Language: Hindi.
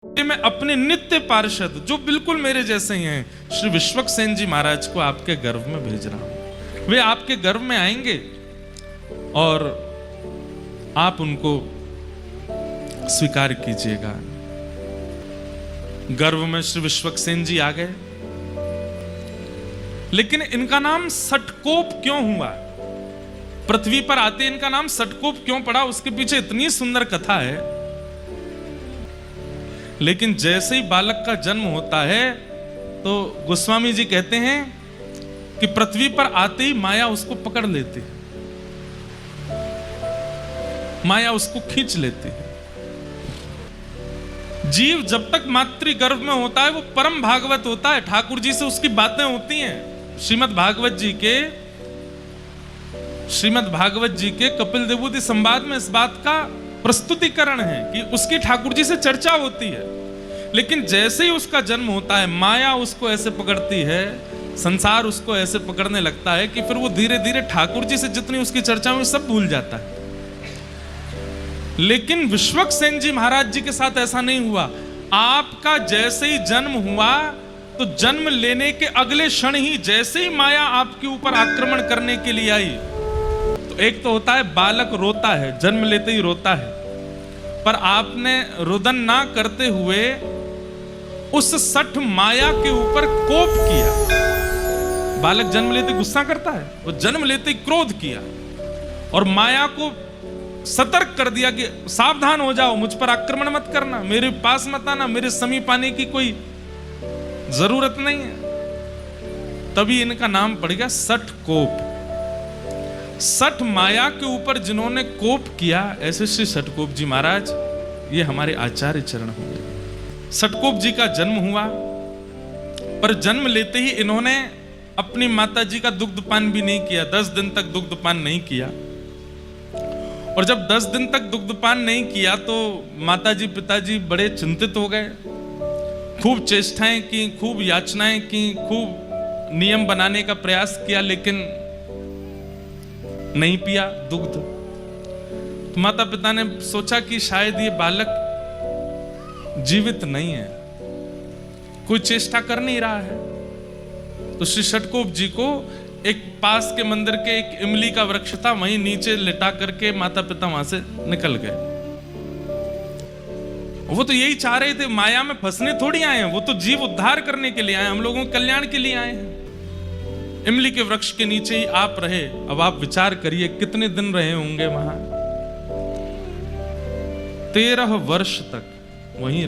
मैं अपने नित्य पार्षद जो बिल्कुल मेरे जैसे ही हैं श्री विश्वक्सेन जी महाराज को आपके गर्भ में भेज रहा हूं। वे आपके गर्भ में आएंगे और आप उनको स्वीकार कीजिएगा। गर्भ में श्री विश्वक्सेन जी आ गए, लेकिन इनका नाम सटकोप क्यों हुआ? पृथ्वी पर आते इनका नाम सटकोप क्यों पड़ा? उसके पीछे इतनी सुंदर कथा है। लेकिन जैसे ही बालक का जन्म होता है तो गोस्वामी जी कहते हैं कि पृथ्वी पर आते ही माया उसको पकड़ लेती है, माया उसको खींच लेती है। जीव जब तक मातृ गर्भ में होता है वो परम भागवत होता है, ठाकुर जी से उसकी बातें होती हैं। श्रीमद् भागवत जी के कपिल देवूति संवाद में इस बात का प्रस्तुतिकरण है कि उसकी ठाकुर जी से चर्चा होती है। लेकिन जैसे ही उसका जन्म होता है माया उसको ऐसे पकड़ती है, संसार उसको ऐसे पकड़ने लगता है कि फिर वो धीरे धीरे ठाकुर जी से जितनी उसकी चर्चा हुई सब भूल जाता है। लेकिन विश्वक्सेन जी महाराज जी के साथ ऐसा नहीं हुआ। आपका जैसे ही जन्म हुआ तो जन्म लेने के अगले क्षण ही जैसे ही माया आपके ऊपर आक्रमण करने के लिए आई, तो एक तो होता है बालक रोता है, जन्म लेते ही रोता है, पर आपने रुदन ना करते हुए उस सठ माया के ऊपर कोप किया। बालक जन्म लेते गुस्सा करता है, वो जन्म लेते क्रोध किया और माया को सतर्क कर दिया कि सावधान हो जाओ, मुझ पर आक्रमण मत करना, मेरे पास मत आना, मेरे समीप आने की कोई जरूरत नहीं है। तभी इनका नाम पड़ गया सठ कोप। सठ माया के ऊपर जिन्होंने कोप किया, ऐसे श्री सटकोप जी महाराज ये हमारे आचार्य चरण हुए। सटकोप जी का जन्म हुआ, पर जन्म लेते ही इन्होंने अपनी माता जी का दुग्धपान भी नहीं किया। 10 दिन तक दुग्धपान नहीं किया। और जब 10 दिन तक दुग्धपान नहीं किया तो माता जी पिताजी बड़े चिंतित हो गए। खूब चेष्टाएं की, खूब याचनाएं की, खूब नियम बनाने का प्रयास किया, लेकिन नहीं पिया दुग्ध। तो माता पिता ने सोचा कि शायद ये बालक जीवित नहीं है, कोई चेष्टा कर नहीं रहा है। तो श्री सटकोप जी को एक पास के मंदिर के एक इमली का वृक्ष था, वहीं नीचे लिटा करके माता पिता वहां से निकल गए। वो तो यही चाह रहे थे, माया में फंसने थोड़ी आए हैं, वो तो जीव उद्धार करने के लिए आए, हम लोगों के कल्याण के लिए आए हैं। इमली के वृक्ष के नीचे ही आप रहे। अब आप विचार करिए कितने दिन रहे होंगे वहां। 13 वर्ष तक वहीं